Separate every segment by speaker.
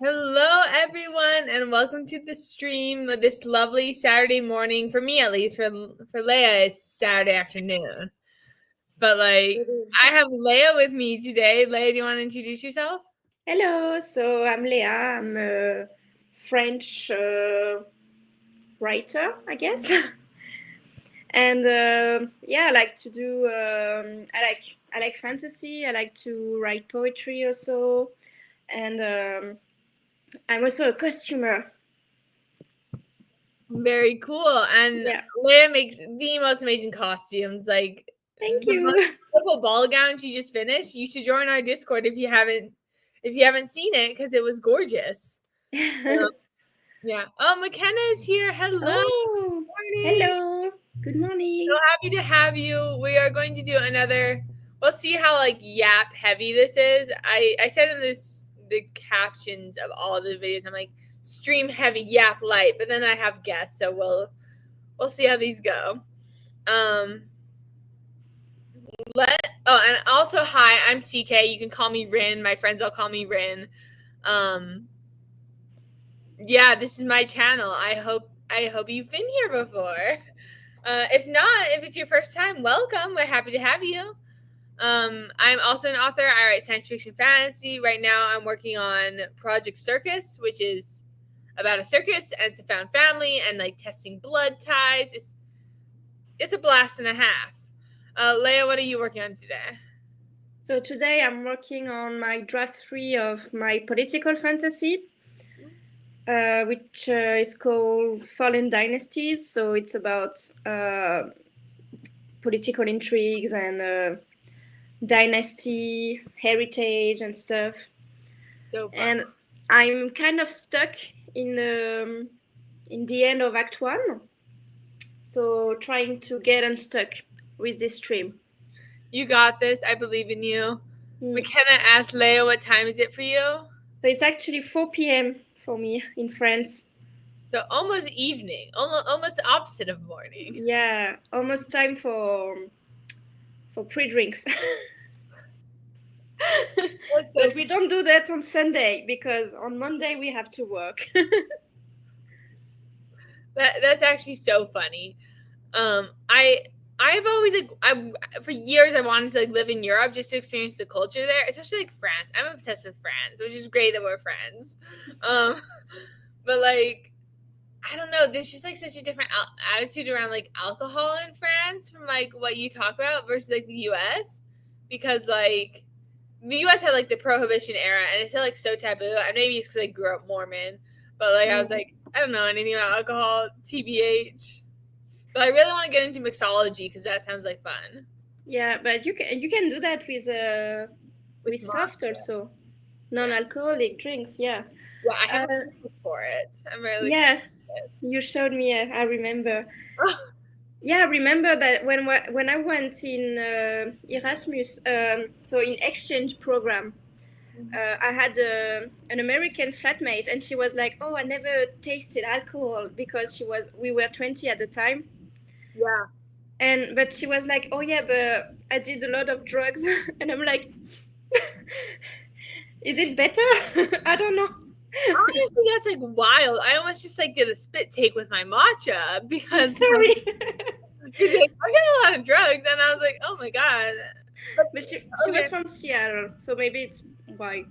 Speaker 1: Hello, everyone, and welcome to the stream of this lovely Saturday morning. For me, at least, for Leia, it's Saturday afternoon. But
Speaker 2: It is.
Speaker 1: I have Leia with me today. Leia, do you want to introduce yourself?
Speaker 2: Hello, so I'm Leah. I'm a French writer, I guess. And yeah, I like to do. I like fantasy. I like to write poetry also, and I'm also a costumer.
Speaker 1: Very cool. And
Speaker 2: Yeah,
Speaker 1: Leia makes the most amazing costumes. Like
Speaker 2: thank
Speaker 1: the
Speaker 2: you.
Speaker 1: most beautiful ball gown she just finished. You should join our Discord if you haven't seen it because it was gorgeous. Yeah. Oh, McKenna is here. Hello.
Speaker 2: Oh,
Speaker 1: Morning.
Speaker 2: hello. Good
Speaker 1: So
Speaker 2: morning.
Speaker 1: happy to have you. We are going to do another. We'll see how yap heavy this is. I said in the captions of all the videos, I'm like stream heavy, yap light, but then I have guests, so we'll see how these go. Um, and also hi, I'm CK. You can call me Rin. My friends all call me Rin. Um, yeah, this is my channel. I hope you've been here before. If not, if it's your first time, welcome. We're happy to have you. I'm also an author. I write science fiction fantasy. Right now, I'm working on Project Circus, which is about a circus and it's a found family and testing blood ties. It's a blast and a half. Leia, what are you working on today?
Speaker 2: So today I'm working on my draft 3 of my political fantasy. Which is called Fallen Dynasties. So it's about political intrigues and dynasty heritage and stuff.
Speaker 1: So fun.
Speaker 2: And I'm kind of stuck in the end of Act 1. So trying to get unstuck with this stream.
Speaker 1: You got this. I believe in you.
Speaker 2: Mm.
Speaker 1: McKenna asked Leia, what time is it for you?
Speaker 2: So it's actually 4 p.m. for me in France.
Speaker 1: So almost evening, almost the opposite of morning.
Speaker 2: Yeah, almost time for pre-drinks. But we don't do that on Sunday because on Monday we have to work.
Speaker 1: That's actually so funny. I've always for years I wanted to live in Europe just to experience the culture there, especially France. I'm obsessed with France, which is great that we're friends. Um, but I don't know, there's just such a different attitude around alcohol in France from what you talk about versus the U.S. because the U.S. had the Prohibition era and it's still so taboo. And maybe it's because I grew up Mormon, but I was I don't know anything about alcohol, TBH. But I really want to get into mixology because that sounds like fun.
Speaker 2: Yeah, but you can do that with soft
Speaker 1: Vodka.
Speaker 2: also
Speaker 1: Yeah.
Speaker 2: non-alcoholic drinks. Yeah,
Speaker 1: Well, I have a
Speaker 2: uh,
Speaker 1: cookbook for it. I'm really
Speaker 2: yeah.
Speaker 1: excited.
Speaker 2: You showed me. I remember.
Speaker 1: Oh,
Speaker 2: Yeah, I remember that when I went in Erasmus, so in exchange program, I had an American flatmate, and she was like, "Oh, I never tasted alcohol because we were 20 at the time."
Speaker 1: yeah.
Speaker 2: And but she was like, "Oh yeah, but I did a lot of drugs," and I'm like, "Is it better?" I don't know.
Speaker 1: Honestly, that's wild. I almost just did a spit take with my matcha because
Speaker 2: Sorry,
Speaker 1: I get a lot of drugs, and I was like, oh my god. But
Speaker 2: but she was
Speaker 1: okay,
Speaker 2: from Seattle, so maybe it's why.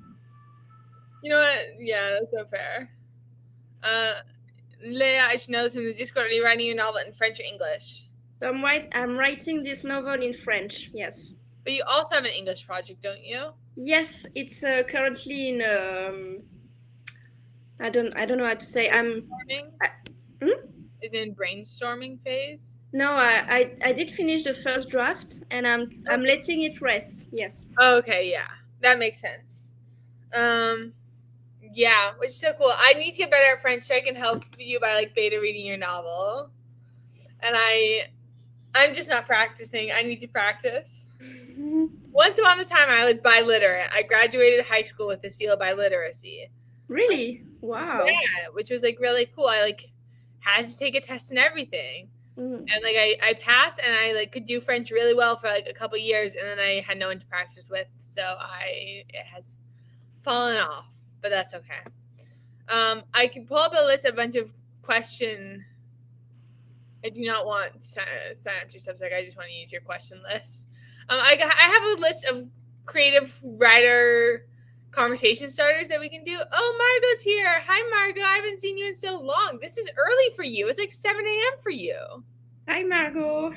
Speaker 1: you know what? Yeah, that's so fair. Uh, Leia, I should know this from the Discord. Are you writing your novel in French or English?
Speaker 2: So I'm writing this novel in French. Yes.
Speaker 1: But you also have an English project, don't you?
Speaker 2: Yes, it's currently in I don't know how to say.
Speaker 1: Brainstorming?
Speaker 2: I, hmm?
Speaker 1: Is it in brainstorming phase?
Speaker 2: No, I did finish the first draft and I'm letting it rest. Yes.
Speaker 1: Oh, okay, yeah, that makes sense. Um, yeah, which is so cool. I need to get better at French so I can help you by beta reading your novel. And I'm just not practicing. I need to practice. Once upon a time, I was biliterate. I graduated high school with the seal of biliteracy.
Speaker 2: Really? Wow.
Speaker 1: Yeah, which was really cool. I had to take a test and everything,
Speaker 2: Mm.
Speaker 1: and I passed, and I could do French really well for a couple years, and then I had no one to practice with, so it has fallen off. But that's okay. I can pull up a list of a bunch of questions. I do not want to sign up to Substack. I just want to use your question list. I have a list of creative writer conversation starters that we can do. Oh, Margot's here. Hi, Margot. I haven't seen you in so long. This is early for you. It's like 7 a.m. for you.
Speaker 2: Hi, Margot.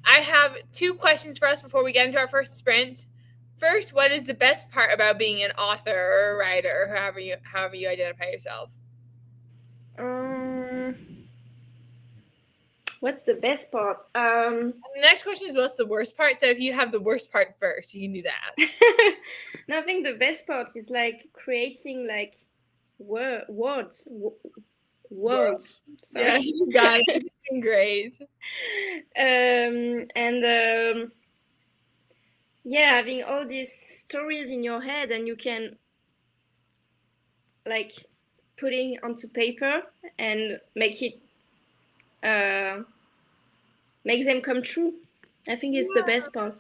Speaker 1: I have 2 questions for us before we get into our first sprint. First, what is the best part about being an author or a writer, or however you identify yourself?
Speaker 2: What's the best part?
Speaker 1: The next question is what's the worst part? So if you have the worst part first, you can do that.
Speaker 2: No, I think the best part is like creating like words. Sorry.
Speaker 1: Yeah, you got it. It's been great.
Speaker 2: Yeah, having all these stories in your head and you can like putting onto paper and make them come true. I think it's the best part.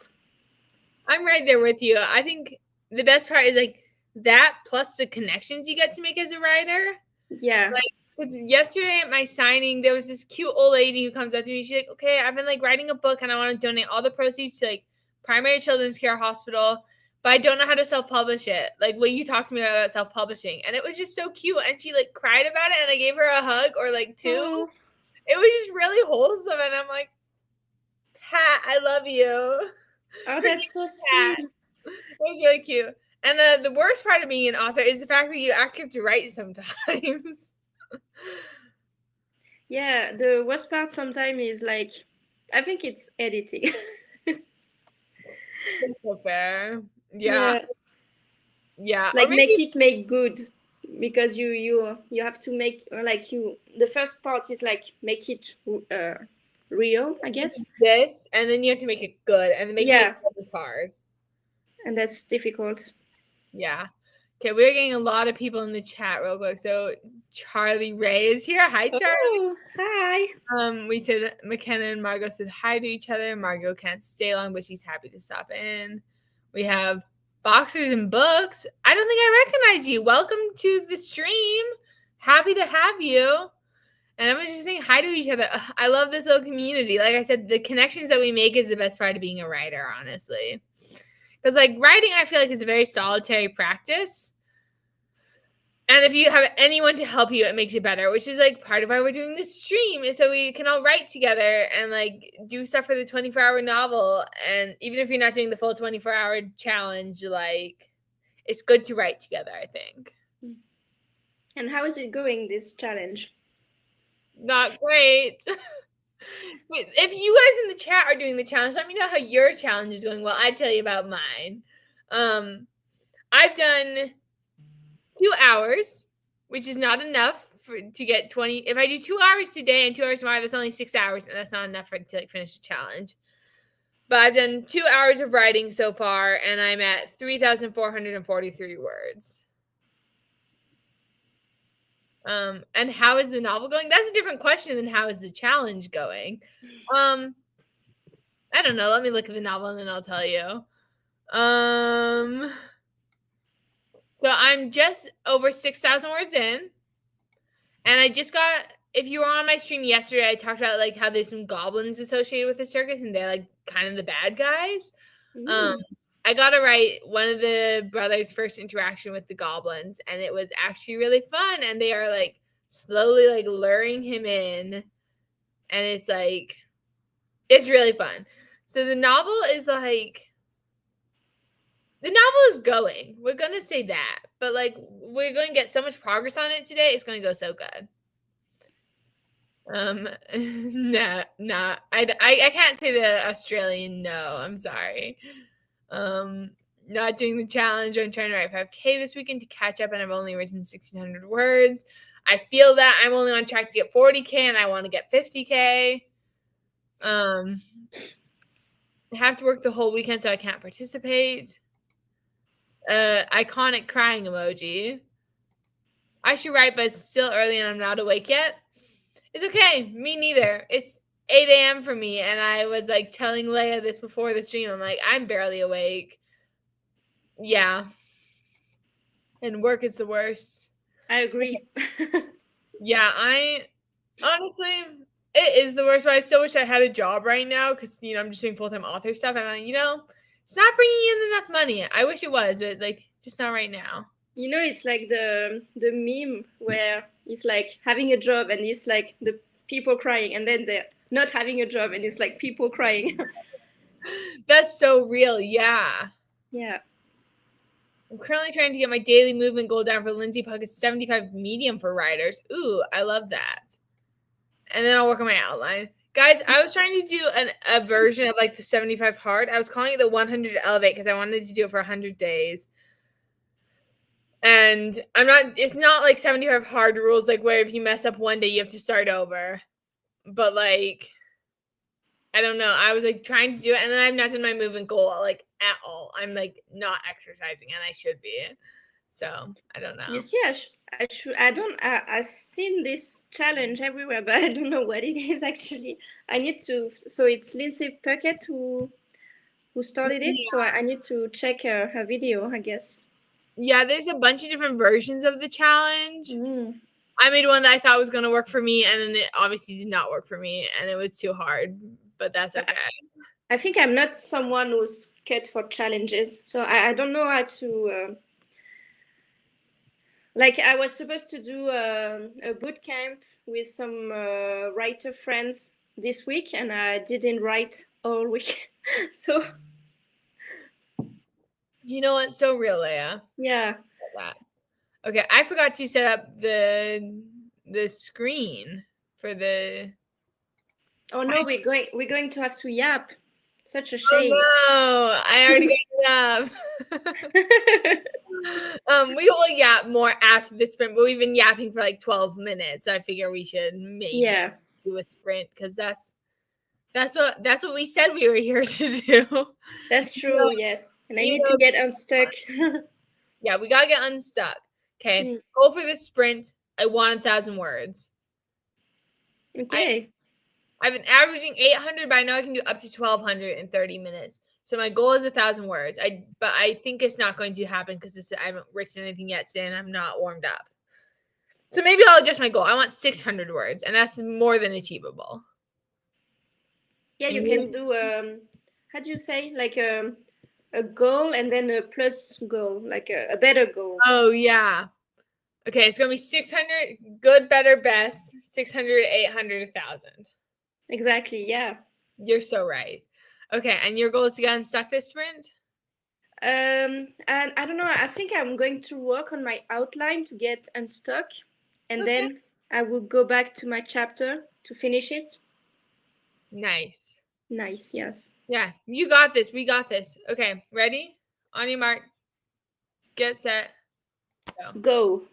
Speaker 1: I'm right there with you. I think the best part is like that plus the connections you get to make as a writer.
Speaker 2: Yeah.
Speaker 1: Like, 'cause yesterday at my signing, there was this cute old lady who comes up to me. She's like, okay, I've been like writing a book and I want to donate all the proceeds to like Primary Children's Care Hospital, but I don't know how to self-publish it. Like, will you talk to me about self-publishing? And it was just so cute. And she like cried about it and I gave her a hug or like 2.
Speaker 2: Oh.
Speaker 1: It was just really wholesome. And I'm like, Pat, I love you.
Speaker 2: Oh, that's so sweet.
Speaker 1: It was really cute. And the worst part of being an author is the fact that you actually have to write sometimes.
Speaker 2: Yeah, the worst part sometimes is like, I think it's editing.
Speaker 1: That's so fair. Yeah.
Speaker 2: Like make good, because you have to make like the first part is like make it real, I guess.
Speaker 1: This, and then you have to make it good, and then make it hard.
Speaker 2: And that's difficult.
Speaker 1: Yeah. Okay, we're getting a lot of people in the chat real quick. So Charlie Ray is here. Hi, Charlie.
Speaker 2: Oh, hi.
Speaker 1: We said McKenna and Margot said hi to each other. Margot can't stay long, but she's happy to stop in. We have Boxers and Books. I don't think I recognize you. Welcome to the stream. Happy to have you. And I was just saying hi to each other. I love this little community. Like I said, the connections that we make is the best part of being a writer, honestly. Because like writing, I feel like is a very solitary practice. And if you have anyone to help you, it makes it better, which is like part of why we're doing this stream, is so we can all write together and like do stuff for the 24-hour novel. And even if you're not doing the full 24-hour challenge, like it's good to write together, I think.
Speaker 2: And how is it going, this challenge?
Speaker 1: Not great. If you guys in the chat are doing the challenge, let me know how your challenge is going. Well, I tell you about mine. I've done 2 hours, which is not enough to get 20. If I do 2 hours today and 2 hours tomorrow, that's only 6 hours, and that's not enough to like finish the challenge. But I've done 2 hours of writing so far, and I'm at 3,443 words. And how is the novel going? That's a different question than how is the challenge going. I don't know. Let me look at the novel and then I'll tell you. So I'm just over 6,000 words in. And I just got, if you were on my stream yesterday, I talked about like how there's some goblins associated with the circus and they're like kind of the bad guys. I got to write one of the brothers' first interaction with the goblins, and it was actually really fun. And they are like slowly like luring him in, and it's like, it's really fun. So the novel is like, the novel is going. We're going to say that, but like we're going to get so much progress on it today. It's going to go so good. I can't say the Australian no. I'm sorry. Not doing the challenge. I'm trying to write 5K this weekend to catch up, and I've only written 1,600 words. I feel that I'm only on track to get 40K, and I want to get 50K. I have to work the whole weekend, so I can't participate. Iconic crying emoji. I should write, but it's still early, and I'm not awake yet. It's okay. Me neither. It's 8 a.m. for me, and I was like telling Leia this before the stream. I'm like, I'm barely awake. Yeah. And work is the worst.
Speaker 2: I agree.
Speaker 1: Yeah, I honestly, it is the worst, but I still wish I had a job right now because, I'm just doing full time author stuff. And, it's not bringing in enough money. I wish it was, but like, just not right now.
Speaker 2: It's like the meme where it's like having a job and it's like the people crying, and then they're not having a job and it's like people crying.
Speaker 1: That's so real. Yeah.
Speaker 2: Yeah.
Speaker 1: I'm currently trying to get my daily movement goal down for Lindsay Puckett's 75 medium for riders. Ooh, I love that. And then I'll work on my outline. Guys, I was trying to do a version of like the 75 hard. I was calling it the 100 elevate because I wanted to do it for 100 days. And it's not like 75 hard rules, like where if you mess up one day, you have to start over. But like, I don't know. I was like trying to do it, and then I've not done my movement goal like at all. I'm like not exercising, and I should be. So I don't
Speaker 2: You
Speaker 1: know.
Speaker 2: see, I don't, I've seen this challenge everywhere, but I don't know what it is actually. I need to, so it's Lindsay Puckett who started it, so I need to check her video, I guess.
Speaker 1: Yeah, there's a bunch of different versions of the challenge.
Speaker 2: Mm.
Speaker 1: I made one that I thought was going to work for me, and then it obviously did not work for me, and it was too hard, but that's okay.
Speaker 2: I think I'm not someone who's cut for challenges, so I don't know how to. Like I was supposed to do a boot camp with some writer friends this week, and I didn't write all week. So
Speaker 1: You know what? So real, Leia.
Speaker 2: yeah.
Speaker 1: That. Okay, I forgot to set up the screen for the.
Speaker 2: Oh no, we're going to have to yap. Such a
Speaker 1: Oh
Speaker 2: shame.
Speaker 1: no! I already got it up. We will yap more after the sprint, but we've been yapping for like 12 minutes. So I figure we should maybe
Speaker 2: Yeah,
Speaker 1: do a sprint because that's what we said we were here to do.
Speaker 2: that's true. Yes, and I
Speaker 1: Even
Speaker 2: need to
Speaker 1: though,
Speaker 2: get unstuck.
Speaker 1: yeah, we gotta get unstuck. Okay,
Speaker 2: Hmm,
Speaker 1: goal for this sprint. I want 1,000 words. I
Speaker 2: okay.
Speaker 1: I've been averaging 800, but I know I can do up to 1,200 in 30 minutes. So my goal is 1,000 words. But I think it's not going to happen because I haven't written anything yet today, and I'm not warmed up. So maybe I'll adjust my goal. I want 600 words, and that's more than achievable.
Speaker 2: Yeah,
Speaker 1: And
Speaker 2: you
Speaker 1: you?
Speaker 2: can do how do you say, like a goal and then a plus goal, like a better goal.
Speaker 1: Oh yeah. Okay, it's gonna be 600, good, better, best, 600, 800, 1,000.
Speaker 2: Exactly. Yeah.
Speaker 1: You're so right. Okay, and your goal is to get unstuck this sprint?
Speaker 2: And I don't know. I think I'm going to work on my outline to get unstuck, and
Speaker 1: Okay.
Speaker 2: then I will go back to my chapter to finish it.
Speaker 1: Nice.
Speaker 2: Nice. Yes.
Speaker 1: Yeah, you got this. We got this. Okay, ready? On your mark, get set, go.
Speaker 2: Go.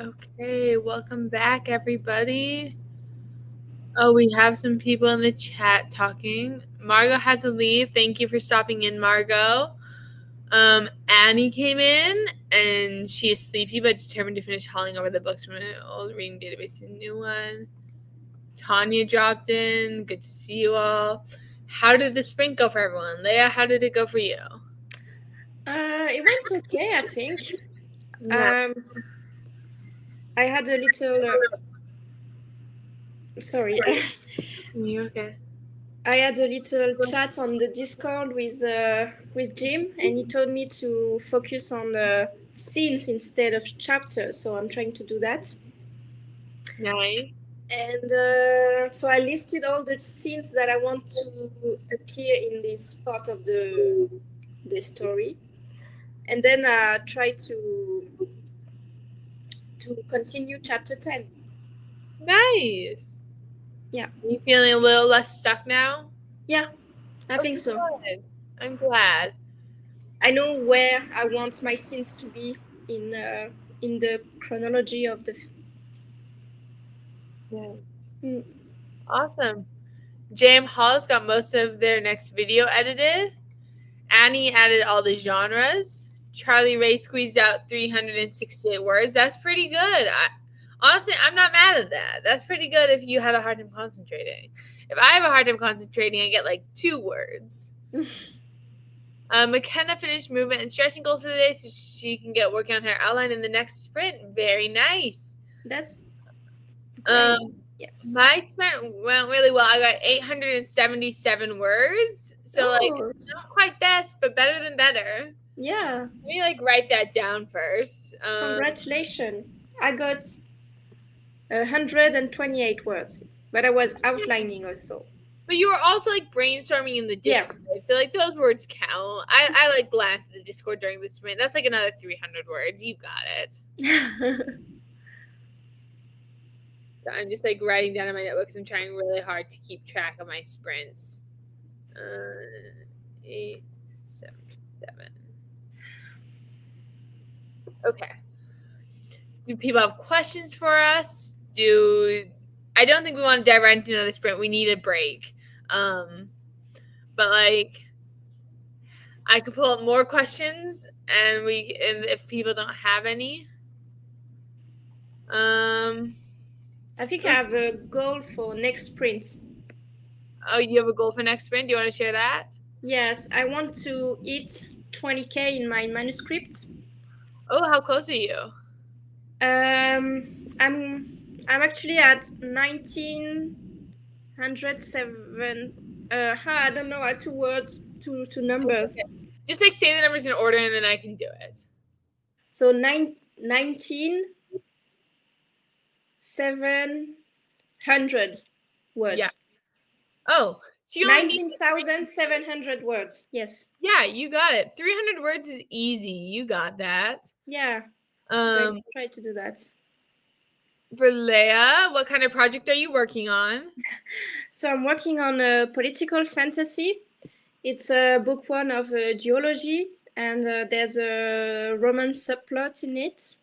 Speaker 1: Okay, welcome back, everybody. Oh, we have some people in the chat talking. Margot had to leave. Thank you for stopping in, Margot. Annie came in, and she is sleepy but determined to finish hauling over the books from an old reading database to a new one. Tanya dropped in. Good to see you all. How did the sprint go for everyone? Leah, how did it go for you?
Speaker 2: It went okay, I think.
Speaker 1: Yeah.
Speaker 2: I had a little. Sorry.
Speaker 1: You okay?
Speaker 2: I had a little chat on the Discord with Jim, and he told me to focus on the scenes instead of chapters. So I'm trying to do that.
Speaker 1: Nice.
Speaker 2: And so I listed all the scenes that I want to appear in this part of the story, and then I try to continue chapter 10.
Speaker 1: Nice.
Speaker 2: Yeah.
Speaker 1: Are you feeling a little less stuck now?
Speaker 2: Yeah, I think so.
Speaker 1: Good. I'm glad.
Speaker 2: I know where I want my scenes to be in the chronology of the.
Speaker 1: Yes. Awesome. JM Hall's got most of their next video edited. Annie added all the genres. Charlie Ray squeezed out 368 words. That's pretty good. Honestly, I'm not mad at that. That's pretty good if you had a hard time concentrating. If I have a hard time concentrating, I get like 2 words. McKenna finished movement and stretching goals for the day so she can get working on her outline in the next sprint. Very nice.
Speaker 2: That's great. Yes.
Speaker 1: My sprint went really well. I got 877 words. So like not quite best, but better than better.
Speaker 2: Yeah.
Speaker 1: Let me like write that down first.
Speaker 2: Congratulations. I got 128 words, but I was outlining also.
Speaker 1: But you were also like brainstorming in the Discord, so like those words count. I like glanced at the Discord during the sprint. That's like another 300 words. You got it. So I'm just like writing down in my notebook because I'm trying really hard to keep track of my sprints. 8, 7, 7. Okay. Do people have questions for us? I don't think we want to dive right into another sprint. We need a break. But like I could pull up more questions and if people don't have any.
Speaker 2: I think I have a goal for next sprint.
Speaker 1: Oh, you have a goal for next sprint? Do you want to share that?
Speaker 2: Yes, I want to hit 20K in my manuscript.
Speaker 1: Oh, how close are you?
Speaker 2: I'm actually at 1907. I don't know, 2 words, two numbers.
Speaker 1: Okay. Just like say the numbers in order and then I can do it.
Speaker 2: So 19,700 words.
Speaker 1: Yeah. Oh, so you
Speaker 2: 19,700 words. Yes.
Speaker 1: Yeah, you got it. 300 words is easy. You got that.
Speaker 2: Yeah. I'm going to try to do that.
Speaker 1: For Leah, what kind of project are you working on?
Speaker 2: So I'm working on a political fantasy. It's a book 1 of geology, and there's a romance subplot in it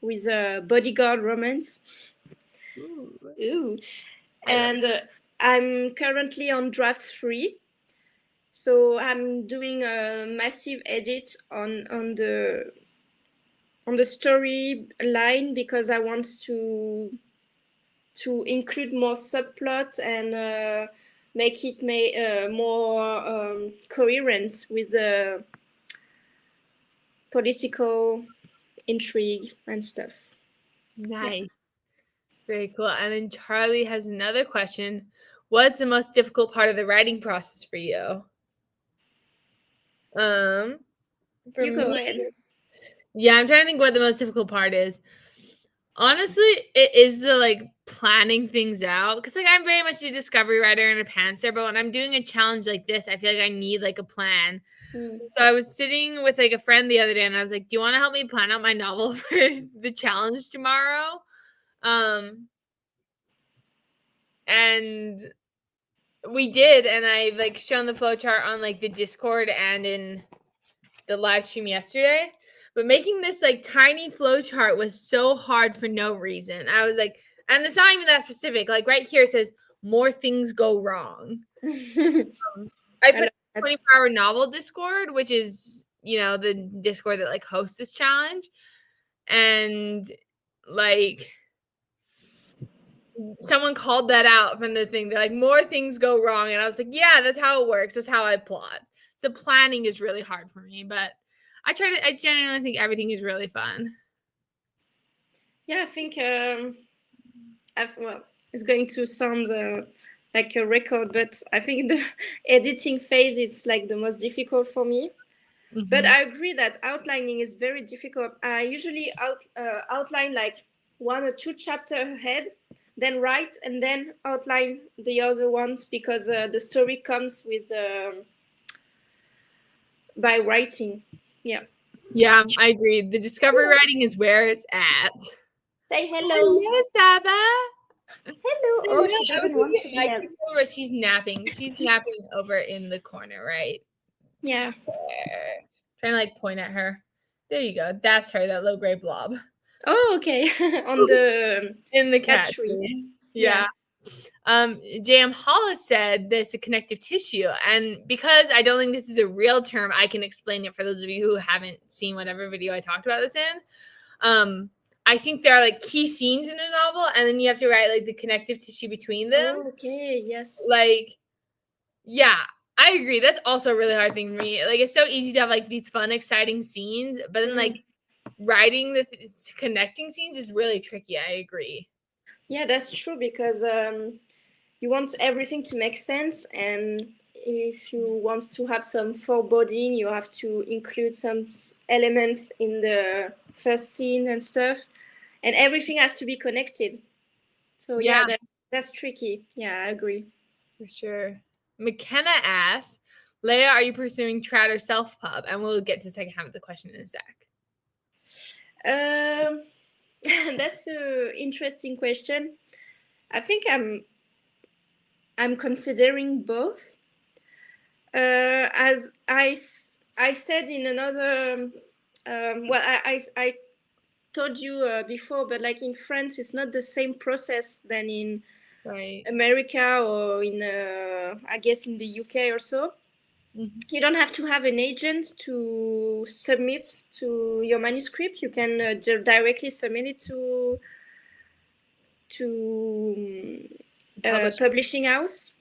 Speaker 2: with a bodyguard romance. Ooh. And I'm currently on draft 3. So I'm doing a massive edit on the story line because I want to include more subplot and make it more coherent with the political intrigue and stuff.
Speaker 1: Nice. Yeah. Very cool. And then Charlie has another question. What's the most difficult part of the writing process for you? For
Speaker 2: you go ahead.
Speaker 1: Yeah, I'm trying to think what the most difficult part is. Honestly, it is the like planning things out because like I'm very much a discovery writer and a pantser, but when I'm doing a challenge like this, I feel like I need like a plan. So I was sitting with like a friend the other day and I was like, do you want to help me plan out my novel for the challenge tomorrow? And we did, and I like shown the flowchart on like the Discord and in the live stream yesterday. But making this like tiny flow chart was so hard for no reason. I was like, and it's not even that specific. Like right here it says more things go wrong. I put 24-hour novel Discord, which is, you know, the Discord that like hosts this challenge. And like someone called that out from the thing. They're like, more things go wrong. And I was like, yeah, that's how it works. That's how I plot. So planning is really hard for me, but I genuinely think everything is really fun.
Speaker 2: Yeah, I think it's going to sound like a record, but I think the editing phase is like the most difficult for me. Mm-hmm. But I agree that outlining is very difficult. I usually outline like 1 or 2 chapters ahead, then write, and then outline the other ones, because the story comes with by writing. Yeah.
Speaker 1: Yeah, I agree. The discovery writing is where it's at.
Speaker 2: Say hello.
Speaker 1: Hello, Saba.
Speaker 2: Hello. Oh, she doesn't want to be out.
Speaker 1: She's napping. She's napping over in the corner, right?
Speaker 2: Yeah.
Speaker 1: There. Trying to like point at her. There you go. That's her, that low grade blob.
Speaker 2: Oh, okay. On the
Speaker 1: in the cat tree. Yeah. J.M. Hollis said that it's a connective tissue. And because I don't think this is a real term, I can explain it for those of you who haven't seen whatever video I talked about this in. I think there are like key scenes in a novel, and then you have to write like the connective tissue between them.
Speaker 2: Oh, okay, yes.
Speaker 1: Like, yeah, I agree. That's also a really hard thing for me. Like, it's so easy to have like these fun, exciting scenes, but then like writing the connecting scenes is really tricky. I agree.
Speaker 2: Yeah, that's true, because you want everything to make sense, and if you want to have some foreboding, you have to include some elements in the first scene and stuff, and everything has to be connected. So yeah, that's tricky. Yeah, I agree.
Speaker 1: For sure. McKenna asks, Leia, are you pursuing trad or self-pub? And we'll get to the second half of the question in a sec.
Speaker 2: That's an interesting question. I think I'm considering both. As I said in another, I told you before, but like in France, it's not the same process than in America or in, I guess, in the UK or so. Mm-hmm. You don't have to have an agent to submit to your manuscript. You can directly submit it to publishing house.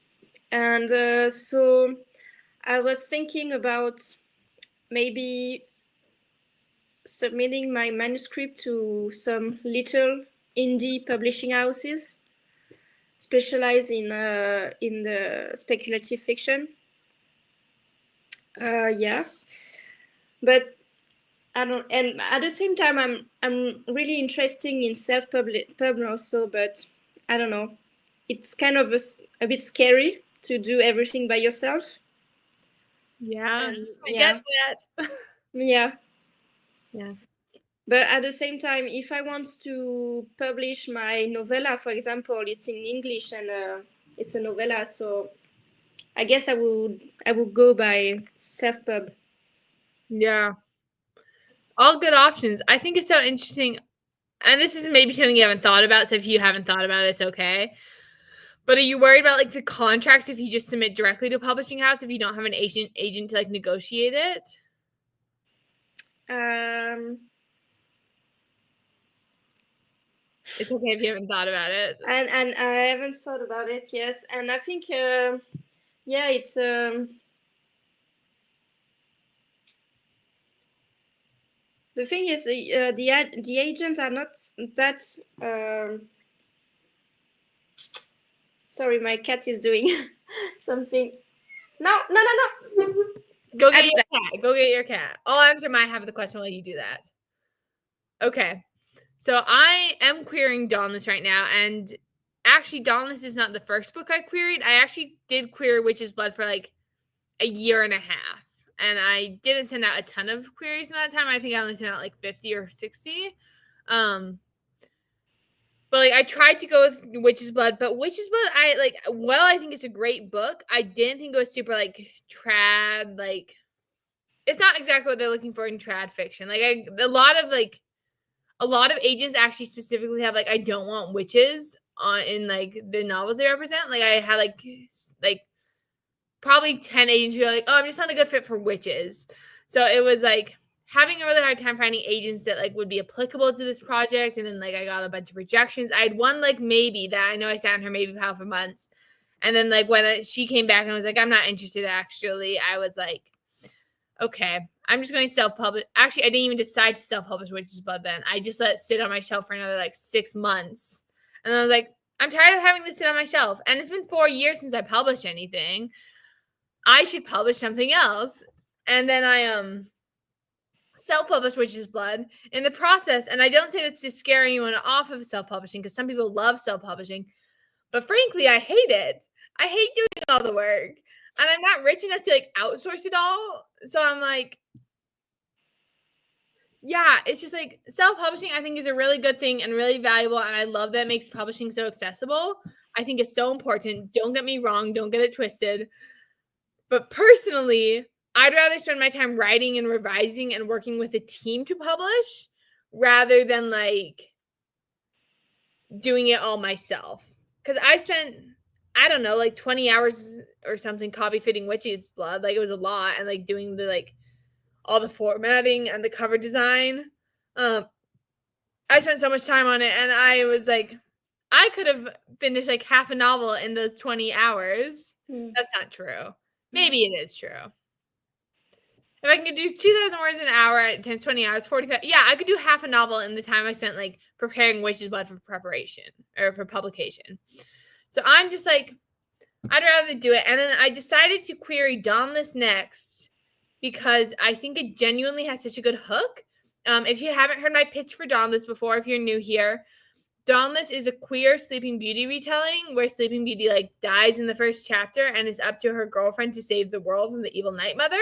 Speaker 2: And so I was thinking about maybe submitting my manuscript to some little indie publishing houses specialized in the speculative fiction. Yeah, but I don't. And at the same time, I'm really interested in self-pub also, but I don't know. It's kind of a bit scary to do everything by yourself.
Speaker 1: Yeah, I get that.
Speaker 2: Yeah. But at the same time, if I want to publish my novella, for example, it's in English and it's a novella, so I guess I would go by self-pub.
Speaker 1: Yeah. All good options. I think it's so interesting. And this is maybe something you haven't thought about. So if you haven't thought about it, it's okay. But are you worried about like the contracts if you just submit directly to a publishing house, if you don't have an agent to like negotiate it? It's okay if you haven't thought about it.
Speaker 2: And I haven't thought about it, yes. And I think, yeah, it's... the thing is, the agents are not that... Sorry, my cat is doing something. No.
Speaker 1: Go get your cat. Go get your cat. I'll answer my half of the question while you do that. Okay. So I am querying Dauntless right now, and actually Dauntless is not the first book I queried. I actually did query Witch's Blood for like a year and a half, and I didn't send out a ton of queries in that time. I think I only sent out like 50 or 60. But like I tried to go with Witch's Blood, but Witch's Blood, I think it's a great book, I didn't think it was super like trad, like it's not exactly what they're looking for in trad fiction. Like a lot of agents actually specifically have like, I don't want witches on in like the novels they represent. Like I had like probably 10 agents who are like, oh, I'm just not a good fit for witches. So it was like having a really hard time finding agents that like would be applicable to this project. And then like I got a bunch of rejections. I had one like maybe that I know I sat in her maybe pile for months. And then like when she came back and was like, I'm not interested actually, I was like, okay, I'm just going to self-publish. Actually, I didn't even decide to self-publish Witch's Blood then. I just let it sit on my shelf for another like 6 months. And I was like, I'm tired of having this sit on my shelf. And it's been 4 years since I published anything. I should publish something else. And then I self-published Witch's Blood in the process. And I don't say that's to scare anyone off of self-publishing, because some people love self-publishing. But frankly, I hate it. I hate doing all the work. And I'm not rich enough to like outsource it all. So I'm like, yeah, it's just like self-publishing, I think, is a really good thing and really valuable. And I love that it makes publishing so accessible. I think it's so important. Don't get me wrong. Don't get it twisted. But personally, I'd rather spend my time writing and revising and working with a team to publish rather than like doing it all myself. Because I spent, I don't know, like 20 hours or something copy fitting Witch's Blood. Like it was a lot. And like doing the like all the formatting and the cover design. I spent so much time on it, and I was like, I could have finished like half a novel in those 20 hours. That's not true. Maybe it is true. If I can do 2,000 words an hour at 10, 20 hours, 45. Yeah, I could do half a novel in the time I spent like preparing Witch's Blood for preparation or for publication. So I'm just like, I'd rather do it. And then I decided to query Dawnless next because I think it genuinely has such a good hook. If you haven't heard my pitch for Dawnless before, if you're new here, Dawnless is a queer Sleeping Beauty retelling where Sleeping Beauty like dies in the first chapter and it's up to her girlfriend to save the world from the evil Night Mother.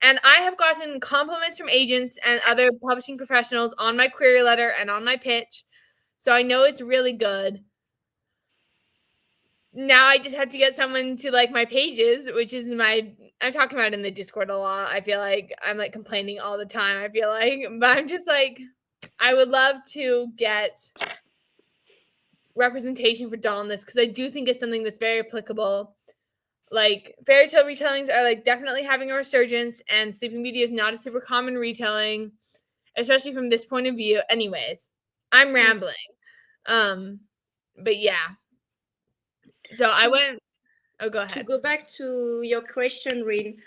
Speaker 1: And I have gotten compliments from agents and other publishing professionals on my query letter and on my pitch. So I know it's really good. Now I just have to get someone to like my pages, which is I'm talking about it in the Discord a lot. I feel like I'm like complaining all the time. I feel like, but I'm just like, I would love to get representation for Dawnless because I do think it's something that's very applicable. Like fairy tale retellings are like definitely having a resurgence, and Sleeping Beauty is not a super common retelling, especially from this point of view. Anyways, I'm rambling. But yeah. So I went. Oh, go ahead.
Speaker 2: To go back to your question, Rin,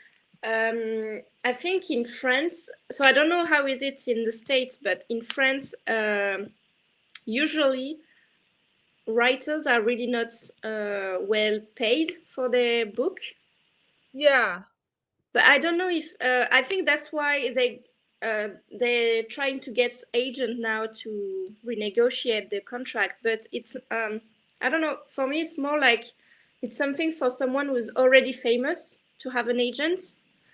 Speaker 2: I think in France, so I don't know how is it in the States, but in France, usually writers are really not well paid for their book.
Speaker 1: Yeah.
Speaker 2: But I don't know if, I think that's why they're trying to get agent now to renegotiate the contract. But it's, I don't know, for me, it's more like, it's something for someone who's already famous to have an agent.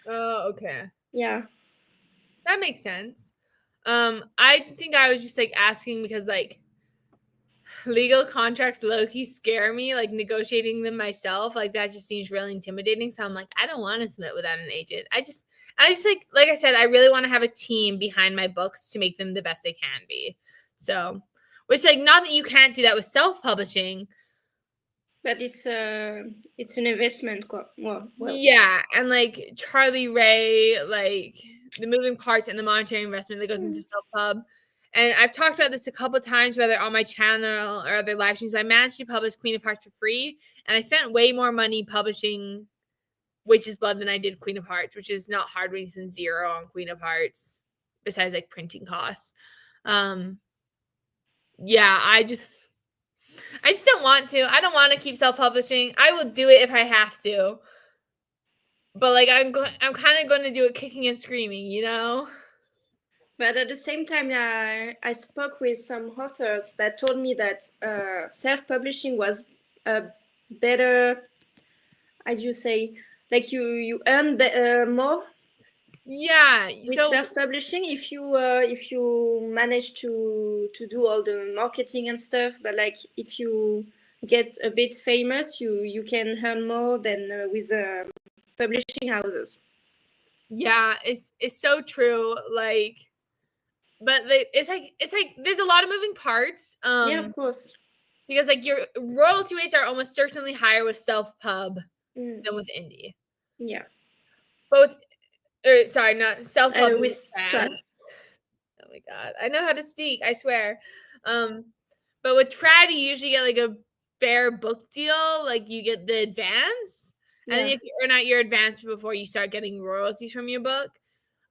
Speaker 1: Oh, okay.
Speaker 2: Yeah.
Speaker 1: That makes sense. I think I was just like asking because like legal contracts low-key scare me, like negotiating them myself, like that just seems really intimidating. So I'm like, I don't want to submit without an agent. I just like I said, I really want to have a team behind my books to make them the best they can be. So, which like not that you can't do that with self-publishing,
Speaker 2: but it's an investment. Well.
Speaker 1: Yeah, and like Charlie Ray, like the moving parts and the monetary investment that goes into self-pub. And I've talked about this a couple of times, whether on my channel or other live streams, but I managed to publish Queen of Hearts for free. And I spent way more money publishing Witch's Blood than I did Queen of Hearts, which is not hard when you spend zero on Queen of Hearts, besides like printing costs. Yeah, I just don't want to. I don't want to keep self-publishing. I will do it if I have to. But like I'm kind of going to do it kicking and screaming, you know?
Speaker 2: But at the same time, I spoke with some authors that told me that self-publishing was better, as you say, like you earn more.
Speaker 1: Yeah.
Speaker 2: With self-publishing, if you manage to do all the marketing and stuff, but like if you get a bit famous, you can earn more than with publishing houses.
Speaker 1: Yeah, it's so true. Like, but it's like there's a lot of moving parts.
Speaker 2: Yeah, of course.
Speaker 1: Because like your royalty rates are almost certainly higher with self-pub
Speaker 2: Mm.
Speaker 1: than with indie.
Speaker 2: Yeah.
Speaker 1: Both, sorry, not self-pub than with
Speaker 2: With
Speaker 1: trad.
Speaker 2: trad.
Speaker 1: Oh my god, I know how to speak. I swear. But with trad, you usually get like a fair book deal. Like you get the advance, and then
Speaker 2: Yeah.
Speaker 1: if you earn out your advance before you start getting royalties from your book.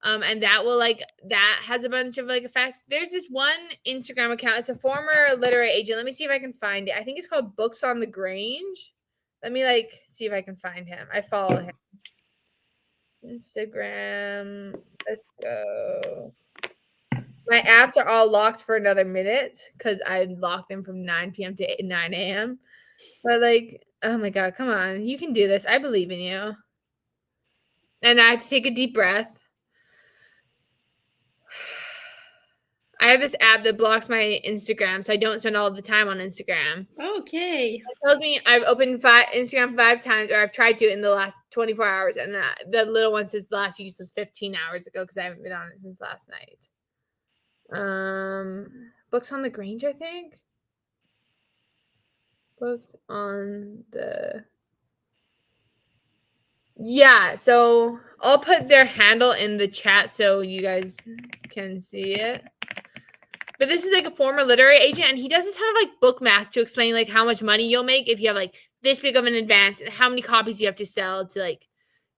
Speaker 1: And that will that has a bunch of like effects. There's this one Instagram account. It's a former literary agent. Let me see if I can find it. I think it's called Books on the Grange. Let me see if I can find him. I follow him. Instagram. Let's go. My apps are all locked for another minute because I locked them from 9 p.m. to 9 a.m. But oh my god, come on. You can do this. I believe in you. And I have to take a deep breath. I have this app that blocks my Instagram, so I don't spend all the time on Instagram.
Speaker 2: Okay.
Speaker 1: It tells me I've opened Instagram 5 times, or I've tried to in the last 24 hours, and the little one says the last use was 15 hours ago because I haven't been on it since last night. Books on the Grange, I think. Books on the. Yeah, so I'll put their handle in the chat so you guys can see it. But this is like a former literary agent, and he does a ton of like book math to explain like how much money you'll make if you have like this big of an advance and how many copies you have to sell to like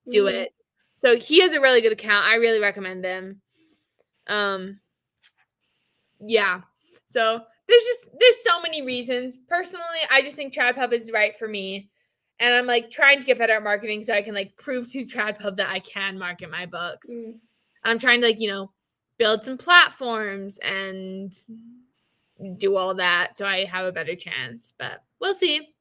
Speaker 1: do it. So he has a really good account. I really recommend them. Yeah. So there's so many reasons. Personally, I just think TradPub is right for me. And I'm like trying to get better at marketing so I can like prove to TradPub that I can market my books. I'm trying to like, build some platforms and do all that so I have a better chance. But we'll see.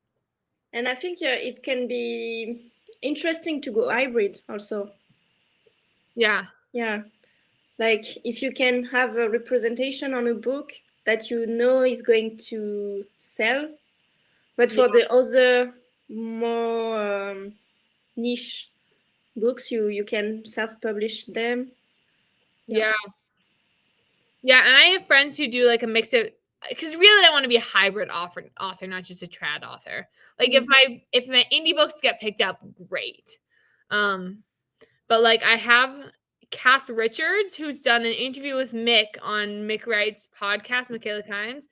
Speaker 2: And I think it can be interesting to go hybrid also.
Speaker 1: Yeah.
Speaker 2: Yeah. Like if you can have a representation on a book that you know is going to sell, but for the other more niche books, you can self-publish them.
Speaker 1: Yeah. Yeah, and I have friends who do like a mix of, because really I want to be a hybrid author, not just a trad author. Like if my indie books get picked up, great. But like I have Kath Richards, who's done an interview with Mick on Mick Wright's podcast, Michaela Kimes.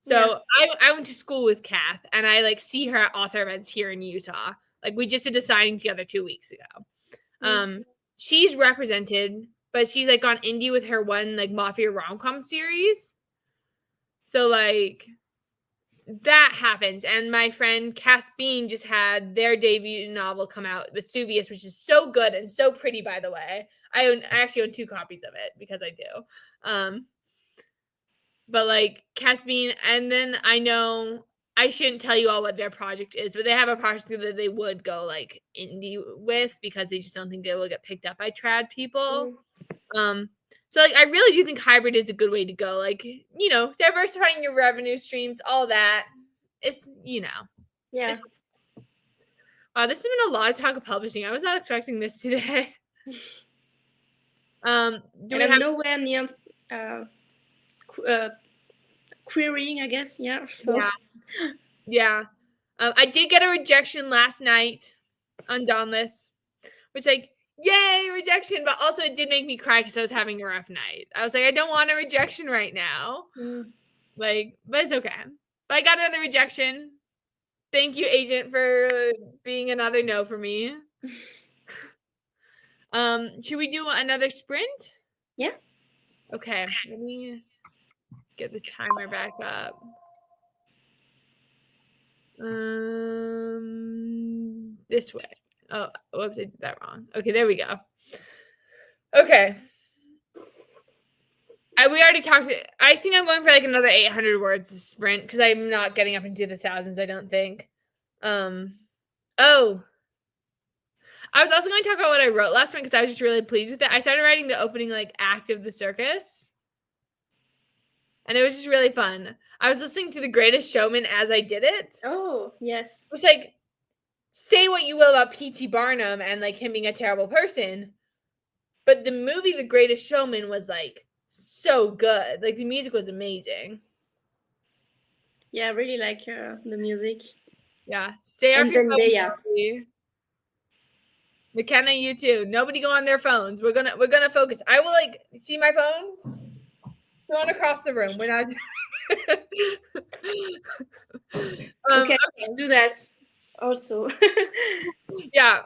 Speaker 1: So I went to school with Kath, and I like see her at author events here in Utah. Like we just did a signing together 2 weeks ago. She's represented, but she's like on indie with her one like Mafia rom-com series. So like that happens. And my friend Cass Bean just had their debut novel come out, Vesuvius, which is so good and so pretty, by the way. I actually own 2 copies of it because I do. But like Cass Bean, and then I know I shouldn't tell you all what their project is, but they have a project that they would go like indie with because they just don't think they will get picked up by trad people. So like I really do think hybrid is a good way to go. Like, diversifying your revenue streams, all that. It's
Speaker 2: Yeah.
Speaker 1: Wow, this has been a lot of talk of publishing. I was not expecting this today. I'm
Speaker 2: nowhere near querying, I guess. Yeah. So
Speaker 1: yeah. I did get a rejection last night on Dauntless, which like yay, rejection, but also it did make me cry because I was having a rough night. I was like, I don't want a rejection right now. But it's okay. But I got another rejection. Thank you, agent, for being another no for me. Should we do another sprint?
Speaker 2: Yeah.
Speaker 1: Okay, let me get the timer back up. This way. Oh, whoops, I did that wrong. Okay, there we go. Okay. We already talked. I think I'm going for like another 800 words to sprint because I'm not getting up into the thousands, I don't think. Oh. I was also going to talk about what I wrote last month because I was just really pleased with it. I started writing the opening like act of the circus. And it was just really fun. I was listening to The Greatest Showman as I did it.
Speaker 2: Oh, yes.
Speaker 1: Which like say what you will about P.T. Barnum and like him being a terrible person, But the movie The Greatest Showman was like so good. Like the music was amazing.
Speaker 2: Yeah, I really like the music.
Speaker 1: Yeah. Stay off
Speaker 2: And
Speaker 1: your phone,
Speaker 2: Zendaya.
Speaker 1: Chelsea. McKenna, you too. Nobody go on their phones. We're gonna focus. I will like see my phone. Going across the room. We're not.
Speaker 2: Okay,
Speaker 1: Okay.
Speaker 2: we should do that also.
Speaker 1: Yeah.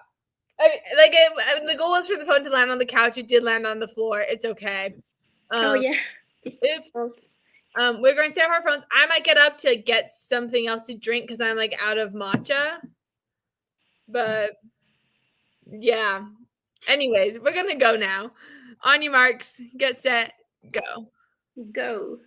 Speaker 1: The goal was for the phone to land on the couch. It did land on the floor. It's okay.
Speaker 2: Oh yeah.
Speaker 1: Oops.
Speaker 2: Fault.
Speaker 1: We're going to stay off our phones. I might get up to get something else to drink because I'm like out of matcha. But yeah. Anyways, we're gonna go now. On your marks, get set, go.
Speaker 2: Go.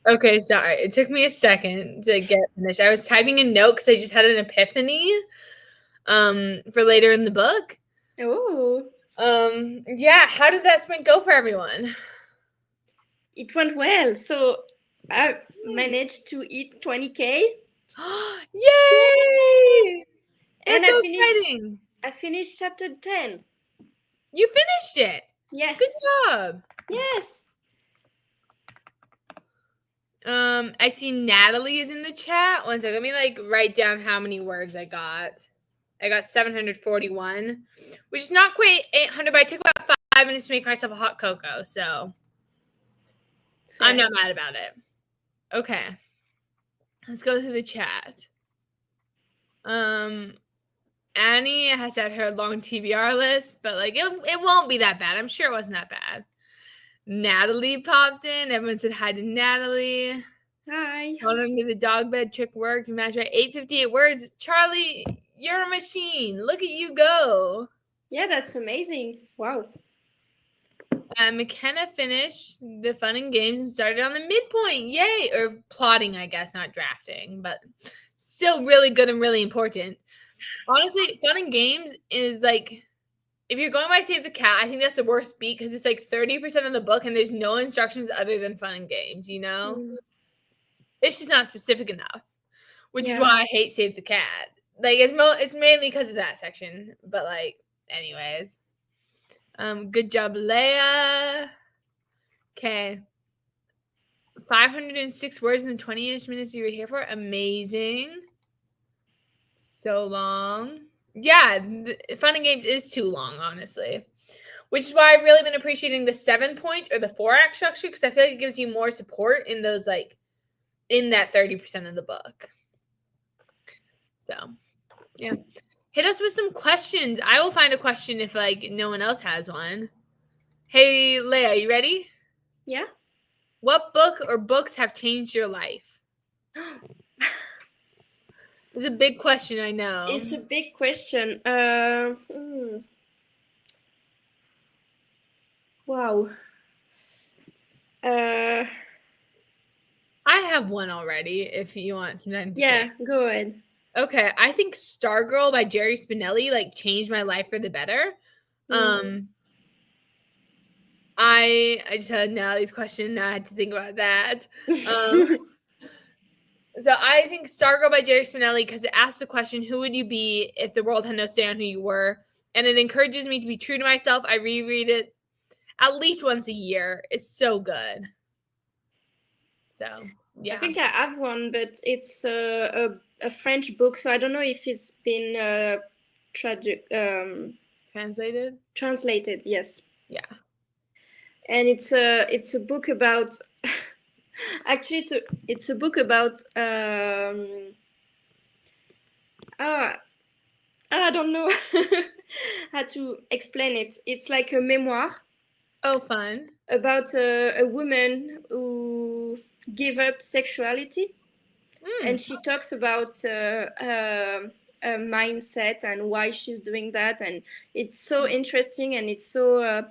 Speaker 1: Okay, sorry. It took me a second to get finished. I was typing a note because I just had an epiphany for later in the book.
Speaker 2: Oh,
Speaker 1: Yeah, how did that sprint go for everyone?
Speaker 2: it went well. So I managed to hit 20K.
Speaker 1: Yay!
Speaker 2: And
Speaker 1: That's so exciting.
Speaker 2: I finished chapter 10.
Speaker 1: You finished it. Good
Speaker 2: Yes.
Speaker 1: job.
Speaker 2: Yes.
Speaker 1: I see Natalie is in the chat. One second. Let me like write down how many words I got. I got 741, which is not quite 800, but I took about 5 minutes to make myself a hot cocoa, so
Speaker 2: Fair.
Speaker 1: I'm not mad about it. Okay. Let's go through the chat. Annie has had her long TBR list, but like it won't be that bad. I'm sure it wasn't that bad. Natalie popped in. Everyone said hi to Natalie.
Speaker 2: Hi.
Speaker 1: Going to the dog bed trick worked. Match by 858 words. Charlie, you're a machine. Look at you go.
Speaker 2: Yeah, that's amazing. Wow.
Speaker 1: McKenna finished the fun and games and started on the midpoint. Yay! Or plotting, I guess, not drafting, but still really good and really important. Honestly, fun and games is like, if you're going by Save the Cat, I think that's the worst beat because it's like 30% of the book and there's no instructions other than fun and games, you know? It's just not specific enough, which is why I hate Save the Cat. Like, it's mainly because of that section, but like, anyways. Good job, Leia. Okay. 506 words in the 20-ish minutes you were here for. Amazing. So long. Yeah, Fun and Games is too long, honestly. Which is why I've really been appreciating the 7-point or the 4-act structure, because I feel like it gives you more support in those, like, in that 30% of the book. So, yeah. Hit us with some questions. I will find a question if, like, no one else has one. Hey, Leia, you ready?
Speaker 2: Yeah.
Speaker 1: What book or books have changed your life? It's a big question, I know.
Speaker 2: It's a big question. Wow.
Speaker 1: I have one already, if you want some time to
Speaker 2: Yeah,
Speaker 1: think.
Speaker 2: go ahead.
Speaker 1: Okay, I think Stargirl by Jerry Spinelli like changed my life for the better. I just had Natalie's question, and I had to think about that. So I think Stargirl by Jerry Spinelli, because it asks the question, who would you be if the world had no say on who you were? And it encourages me to be true to myself. I reread it at least once a year. It's so good. So, yeah.
Speaker 2: I think I have one, but it's a French book, so I don't know if it's been
Speaker 1: Translated?
Speaker 2: Translated, yes.
Speaker 1: Yeah.
Speaker 2: And it's a book about actually it's a book about I don't know how to explain it. It's like a memoir.
Speaker 1: Oh, fun.
Speaker 2: About a woman who gave up sexuality. And she talks about a mindset and why she's doing that, and it's so interesting, and it's so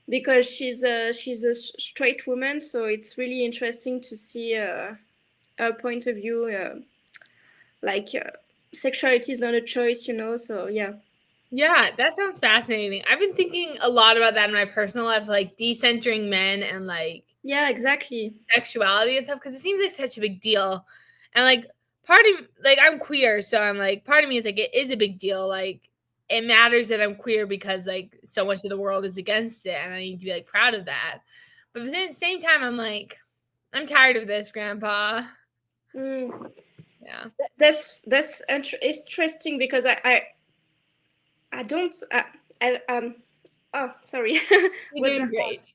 Speaker 2: because she's a straight woman, so it's really interesting to see her point of view. Sexuality is not a choice, you know. So yeah.
Speaker 1: Yeah, that sounds fascinating. I've been thinking a lot about that in my personal life, like decentering men and like
Speaker 2: exactly
Speaker 1: sexuality and stuff, because it seems like such a big deal. And like part of like I'm queer, so I'm like part of me is like it is a big deal. Like it matters that I'm queer because like so much of the world is against it, and I need to be like proud of that. But at the same time, I'm like I'm tired of this, Grandpa. Yeah,
Speaker 2: that's interesting because I don't oh sorry.
Speaker 1: you're doing great.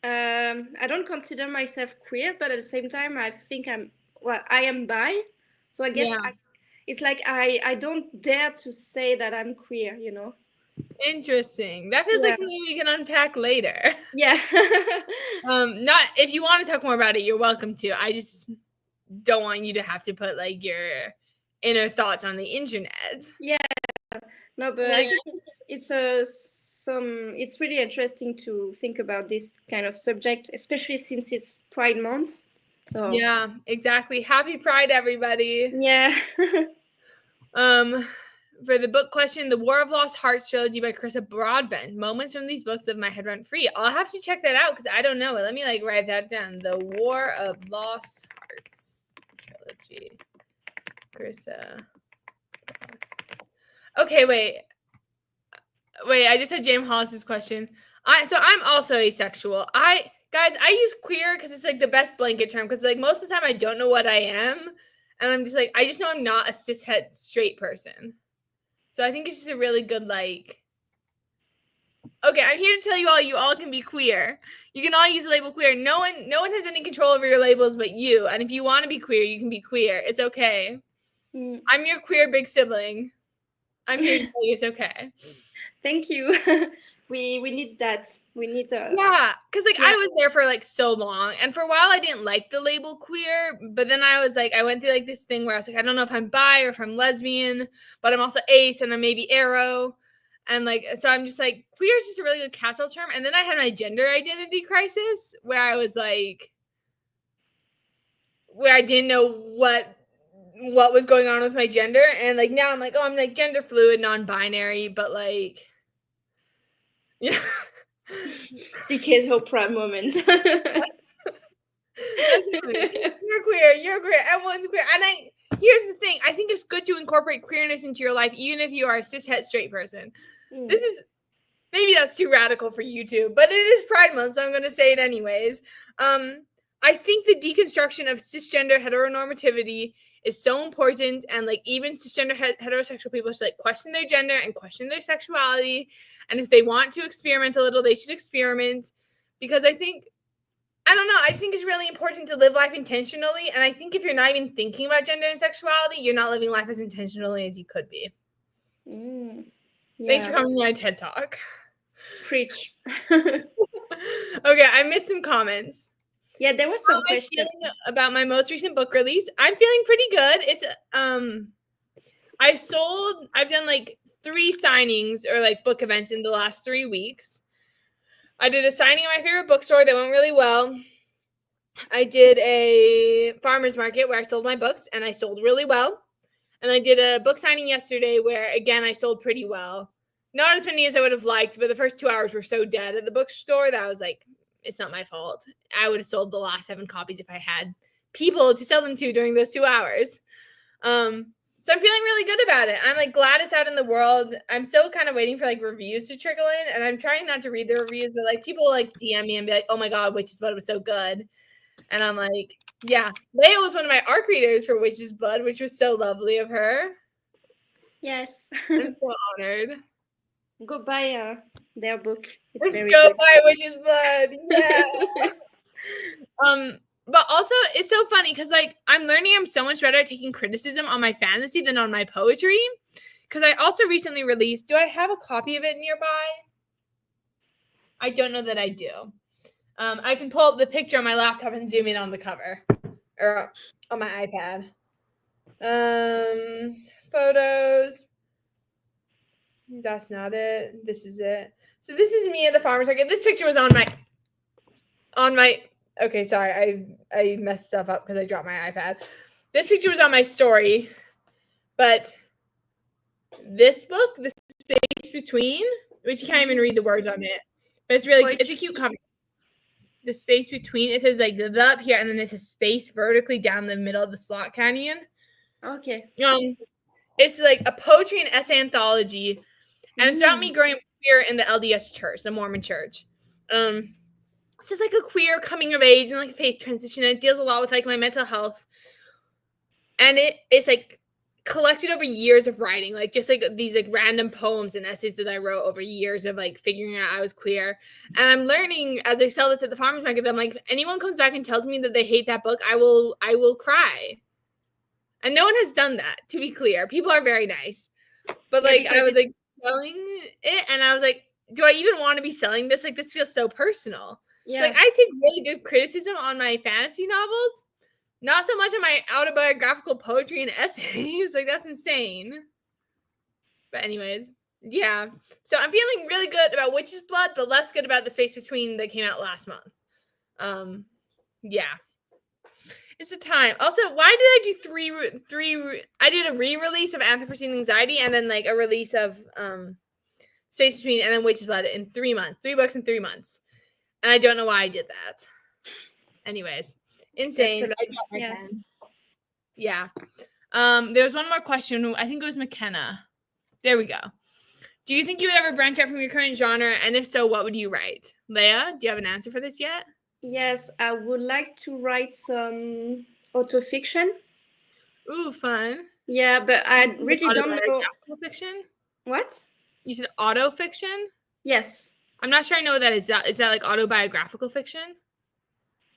Speaker 2: I don't consider myself queer, but at the same time, I think I am bi. So I guess it's like I don't dare to say that I'm queer, you know.
Speaker 1: Interesting. That feels like something we can unpack later.
Speaker 2: Yeah.
Speaker 1: Not if you want to talk more about it, you're welcome to. I just don't want you to have to put like your inner thoughts on the internet.
Speaker 2: Yeah. No, but I think it's really interesting to think about this kind of subject, especially since it's Pride Month. So
Speaker 1: Yeah, exactly. Happy Pride, everybody.
Speaker 2: yeah.
Speaker 1: For the book question, The War of Lost Hearts trilogy by Carissa Broadbent. Moments from these books of my head run free. I'll have to check that out because I don't know. Let me like write that down. The War of Lost Hearts trilogy. Carissa. Okay, wait. I just had James Hollis's question. So I'm also asexual. I use queer because it's like the best blanket term because like most of the time I don't know what I am, and I'm just like I just know I'm not a cishet straight person. So I think it's just a really good like. Okay, I'm here to tell you all can be queer. You can all use the label queer. No one has any control over your labels but you. And if you want to be queer, you can be queer. It's okay. I'm your queer big sibling. I'm here to tell you it's okay.
Speaker 2: Thank you. We need that. We need
Speaker 1: Yeah, because like I was there for like so long, and for a while I didn't like the label queer, but then I was like I went through like this thing where I was like I don't know if I'm bi or if I'm lesbian, but I'm also ace and I'm maybe aro, and like so I'm just like queer is just a really good catch-all term. And then I had my gender identity crisis where I was like where I didn't know what was going on with my gender, and like now I'm like I'm like gender fluid, non-binary, but like yeah.
Speaker 2: CK's whole prime moment.
Speaker 1: You're queer, everyone's queer. And here's the thing, I think it's good to incorporate queerness into your life, even if you are a cishet straight person. This is, maybe that's too radical for YouTube, but it is Pride Month, so I'm going to say it anyways. I think the deconstruction of cisgender heteronormativity is so important, and like even cisgender heterosexual people should like question their gender and question their sexuality, and if they want to experiment a little, they should experiment, because I think I don't know. I just think it's really important to live life intentionally. And I think if you're not even thinking about gender and sexuality, you're not living life as intentionally as you could be. Thanks for coming to my TED Talk.
Speaker 2: Preach.
Speaker 1: Okay, I missed some comments.
Speaker 2: Yeah, there was some questions
Speaker 1: about my most recent book release. I'm feeling pretty good. It's I've done like 3 signings or like book events in the last 3 weeks. I did a signing at my favorite bookstore that went really well. I did a farmer's market where I sold my books and I sold really well. And I did a book signing yesterday where, again, I sold pretty well. Not as many as I would have liked, but the first 2 hours were so dead at the bookstore that I was like, it's not my fault. I would have sold the last 7 copies if I had people to sell them to during those 2 hours. So I'm feeling really good about it. I'm like glad it's out in the world. I'm still kind of waiting for like reviews to trickle in, and I'm trying not to read the reviews, but like people like DM me and be like, "Oh my god, Witch's Blood was so good," and I'm like, "Yeah." Leia was one of my ARC readers for Witch's Blood, which was so lovely of her.
Speaker 2: Yes.
Speaker 1: I'm so honored.
Speaker 2: Go buy their book. It's very
Speaker 1: good.
Speaker 2: Go
Speaker 1: buy Witch's Blood. Yeah. But also it's so funny because like I'm learning I'm so much better at taking criticism on my fantasy than on my poetry. Because I also recently released, do I have a copy of it nearby? I don't know that I do. I can pull up the picture on my laptop and zoom in on the cover. Or on my iPad. Photos. That's not it. This is it. So this is me at the farmer's market. This picture was on my okay, sorry, I messed stuff up because I dropped my iPad. This picture was on my story, but this book, The Space Between, which you can't even read the words on it, but it's really it's a cute cover. The space between, it says like the up here, and then there's a space vertically down the middle of the slot canyon.
Speaker 2: Okay.
Speaker 1: It's like a poetry and essay anthology, and it's about me growing up queer in the LDS church, the Mormon church. It's just like a queer coming of age and like a faith transition. And it deals a lot with like my mental health, and it's like collected over years of writing, like just like these like random poems and essays that I wrote over years of like figuring out I was queer. And I'm learning as I sell this at the farmer's market, I'm like, if anyone comes back and tells me that they hate that book, I will cry. And no one has done that, to be clear. People are very nice. But like I was like selling it, and I was like, do I even want to be selling this? Like this feels so personal. Yeah. So, like I take really good criticism on my fantasy novels. Not so much on my autobiographical poetry and essays. Like, that's insane. But anyways, yeah. So I'm feeling really good about Witch's Blood, but less good about The Space Between that came out last month. Yeah. It's a time. Also, why did I do three? I did a re-release of Anthropocene Anxiety and then like a release of Space Between and then Witch's Blood in 3 months. 3 books in 3 months. And I don't know why I did that. Anyways, insane.
Speaker 2: That's a lot. Yes.
Speaker 1: Yeah. There was one more question. I think it was McKenna. There we go. Do you think you would ever branch out from your current genre? And if so, what would you write? Leia, do you have an answer for this yet?
Speaker 2: Yes, I would like to write some autofiction.
Speaker 1: Ooh, fun.
Speaker 2: Yeah, but I really don't know.
Speaker 1: Autobiographical fiction?
Speaker 2: What?
Speaker 1: You said auto fiction?
Speaker 2: Yes.
Speaker 1: I'm not sure I know what that is. Is that like autobiographical fiction?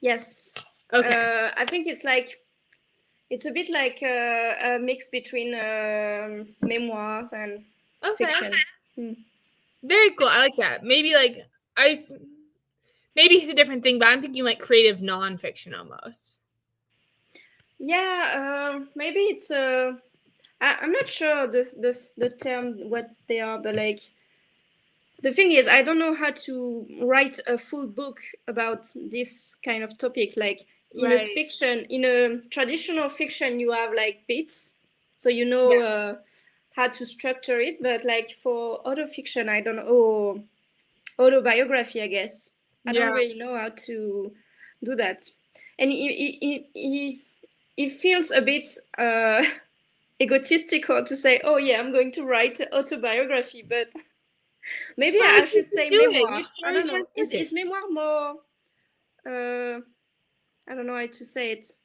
Speaker 2: Yes.
Speaker 1: Okay.
Speaker 2: I think it's a bit like a mix between memoirs and fiction.
Speaker 1: Very cool. I like that. Maybe it's a different thing, but I'm thinking like creative nonfiction almost.
Speaker 2: Yeah, maybe it's I'm not sure the term what they are, but like the thing is, I don't know how to write a full book about this kind of topic. Like in a fiction, in a traditional fiction, you have like bits, so you know how to structure it. But like for autofiction, I don't know, autobiography, I guess. I don't really know how to do that, and it feels a bit egotistical to say, "Oh yeah, I'm going to write an autobiography," but maybe I should say memoir. I don't know. Is memoir more? I don't know how to say it.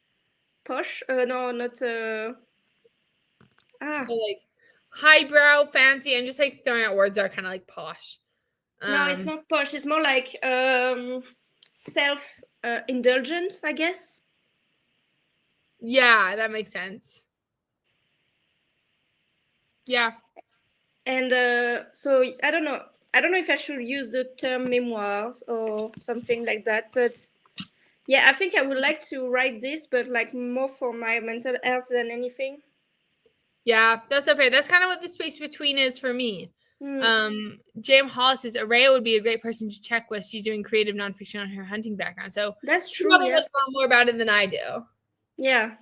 Speaker 2: Posh? No, not.
Speaker 1: So, like highbrow, fancy, and just like throwing out words that are kind of like posh.
Speaker 2: No, it's not posh. It's more like self indulgence, I guess.
Speaker 1: Yeah, that makes sense. Yeah.
Speaker 2: And so I don't know. I don't know if I should use the term memoirs or something like that, but yeah, I think I would like to write this, but like more for my mental health than anything.
Speaker 1: Yeah, that's okay. That's kind of what the Space Between is for me. J.M. Hollis says Araya would be a great person to check with. She's doing creative nonfiction on her hunting background, so
Speaker 2: that's
Speaker 1: she
Speaker 2: true.
Speaker 1: probably knows a lot more about it than I do.
Speaker 2: Yeah,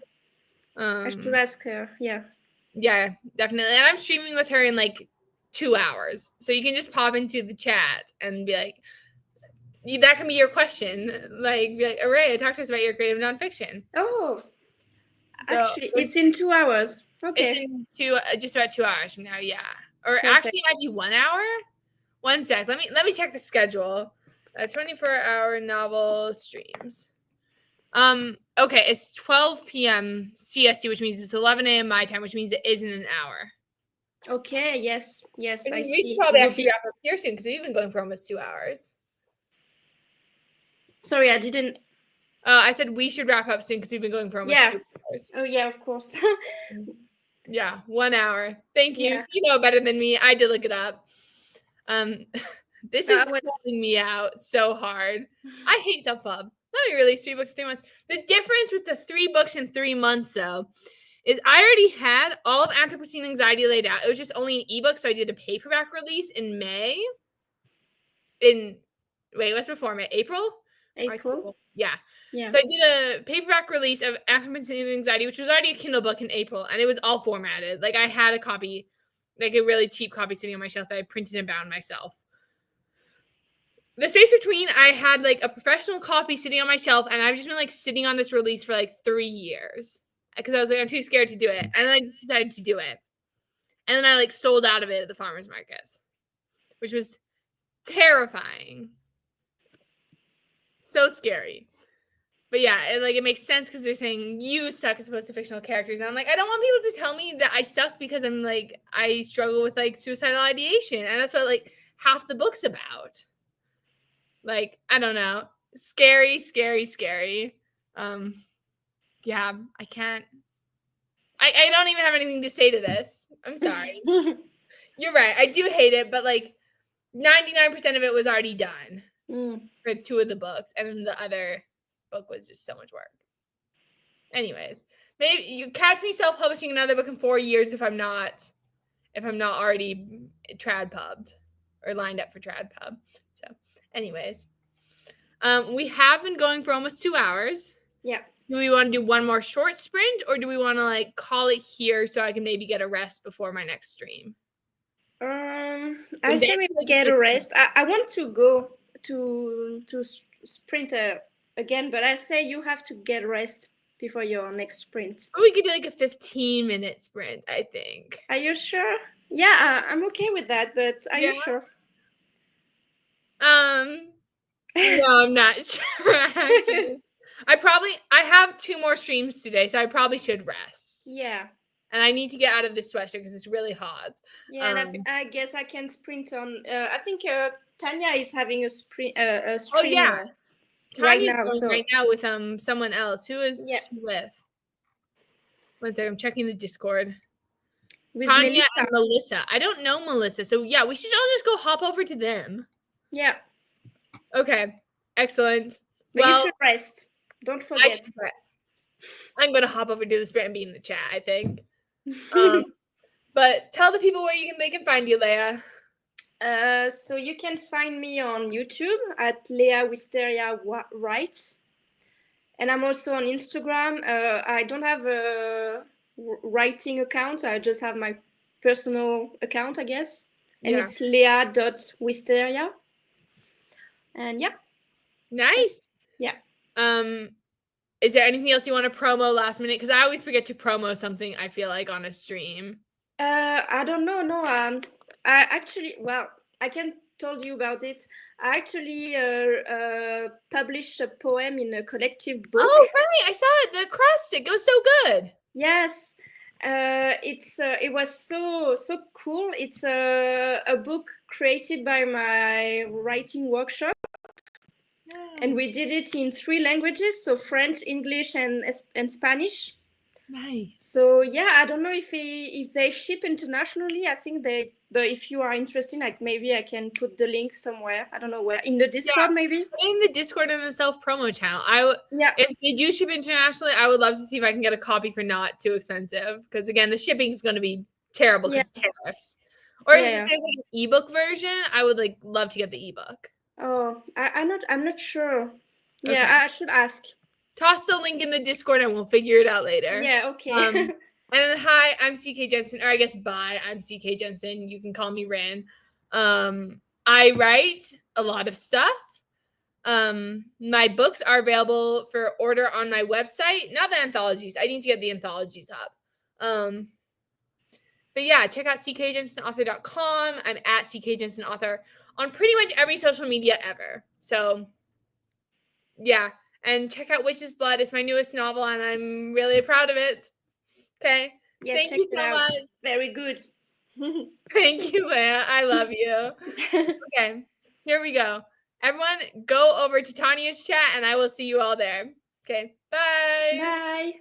Speaker 2: I should ask her.
Speaker 1: Yeah, definitely. And I'm streaming with her in like 2 hours, so you can just pop into the chat and be like, that can be your question. Like, Araya, talk to us about your creative nonfiction.
Speaker 2: Oh, so actually, it's in 2 hours. Okay.
Speaker 1: It's in just about 2 hours from now. Yeah, or perfect. Actually, it might be 1 hour. One sec. Let me check the schedule. 24-hour novel streams. Okay, it's 12 p.m. CST, which means it's 11 a.m. my time, which means it is in an hour.
Speaker 2: Okay. Yes. I
Speaker 1: we
Speaker 2: see.
Speaker 1: Should probably actually wrap up here soon because we've been going for almost 2 hours.
Speaker 2: Sorry, I didn't.
Speaker 1: I said we should wrap up soon because we've been going for almost 2 hours.
Speaker 2: Oh yeah, of course.
Speaker 1: Yeah, 1 hour. Thank you. Yeah. You know better than me. I did look it up. This is pulling me out so hard. I hate self-pub. Let me release 3 books in 3 months. The difference with the 3 books in 3 months, though, is I already had all of Anthropocene Anxiety laid out. It was just only an ebook, so I did a paperback release in May. What's before May? April? Yeah. So I did a paperback release of Anthropocene Anxiety, which was already a Kindle book in April, and it was all formatted. Like I had a copy, like a really cheap copy sitting on my shelf that I printed and bound myself. The Space Between, I had like a professional copy sitting on my shelf, and I've just been like sitting on this release for like 3 years because I was like, I'm too scared to do it, and then I just decided to do it, and then I like sold out of it at the farmers market, which was terrifying, so scary. But yeah, it makes sense because they're saying you suck as opposed to fictional characters, and I'm like, I don't want people to tell me that I suck because I'm like I struggle with like suicidal ideation, and that's what like half the book's about. Like, I don't know. Scary. Yeah, I can't. I don't even have anything to say to this. I'm sorry. You're right. I do hate it, but like 99% of it was already done for 2 of the books, and then the other book was just so much work. Anyways, maybe you catch me self-publishing another book in 4 years if I'm not already trad pubbed or lined up for trad pub. So anyways, we have been going for almost 2 hours.
Speaker 2: Yeah.
Speaker 1: Do we want to do one more short sprint, or do we want to like call it here so I can maybe get a rest before my next stream?
Speaker 2: I say we get a rest. I want to go to sprint again, but I say you have to get rest before your next sprint.
Speaker 1: Or we could do like a 15-minute sprint, I think.
Speaker 2: Are you sure? Yeah, I'm okay with that, but are you sure?
Speaker 1: No, I'm not sure actually. I have 2 more streams today, so I probably should rest.
Speaker 2: Yeah.
Speaker 1: And I need to get out of this sweatshirt because it's really hot.
Speaker 2: Yeah, and I guess I can sprint on. I think Tanya is having a stream right now.
Speaker 1: Going right now with someone else. Who is she with? One second, I'm checking the Discord. With Tanya Melissa. And Melissa. I don't know Melissa, so yeah, we should all just go hop over to them.
Speaker 2: Yeah.
Speaker 1: Okay. Excellent.
Speaker 2: But you should rest. Don't forget.
Speaker 1: I'm gonna hop over to the sprint and be in the chat, I think. But tell the people where they can find you, Leah.
Speaker 2: So you can find me on YouTube at Leah Wisteria Writes, and I'm also on Instagram. I don't have a writing account. I just have my personal account, I guess, and it's leah.wisteria. And yeah.
Speaker 1: Nice.
Speaker 2: Yeah.
Speaker 1: Is there anything else you want to promo last minute? Because I always forget to promo something, I feel like, on a stream.
Speaker 2: I don't know. No, I actually, I can tell you about it. I actually published a poem in a collective book.
Speaker 1: Oh, right. I saw it. The acrostic. It was so good.
Speaker 2: Yes. It was so cool. It's a book created by my writing workshop. And we did it in 3 languages, so French, English, and Spanish.
Speaker 1: Nice.
Speaker 2: So yeah, I don't know if they ship internationally. I think they. But if you are interested, like maybe I can put the link somewhere. I don't know where, in the Discord, maybe.
Speaker 1: In the Discord and the self promo channel. If they do ship internationally, I would love to see if I can get a copy for not too expensive. Because again, the shipping is going to be terrible because tariffs. Or if there's like an ebook version, I would love to get the ebook.
Speaker 2: Oh, I'm not sure. Okay. Yeah, I should ask.
Speaker 1: Toss the link in the Discord and we'll figure it out later.
Speaker 2: Yeah, okay.
Speaker 1: And then hi, I'm CK Jensen, or I guess bye, I'm CK Jensen. You can call me Ran. I write a lot of stuff. My books are available for order on my website. Not the anthologies. I need to get the anthologies up. But yeah, check out ckjensenauthor.com. I'm at ckjensenauthor on pretty much every social media ever. So yeah. And check out Witch's Blood. It's my newest novel, and I'm really proud of it. Okay.
Speaker 2: Yeah, thank you so much. Very good.
Speaker 1: Thank you, Leah. I love you. Okay. Here we go. Everyone, go over to Tanya's chat, and I will see you all there. Okay. Bye.
Speaker 2: Bye.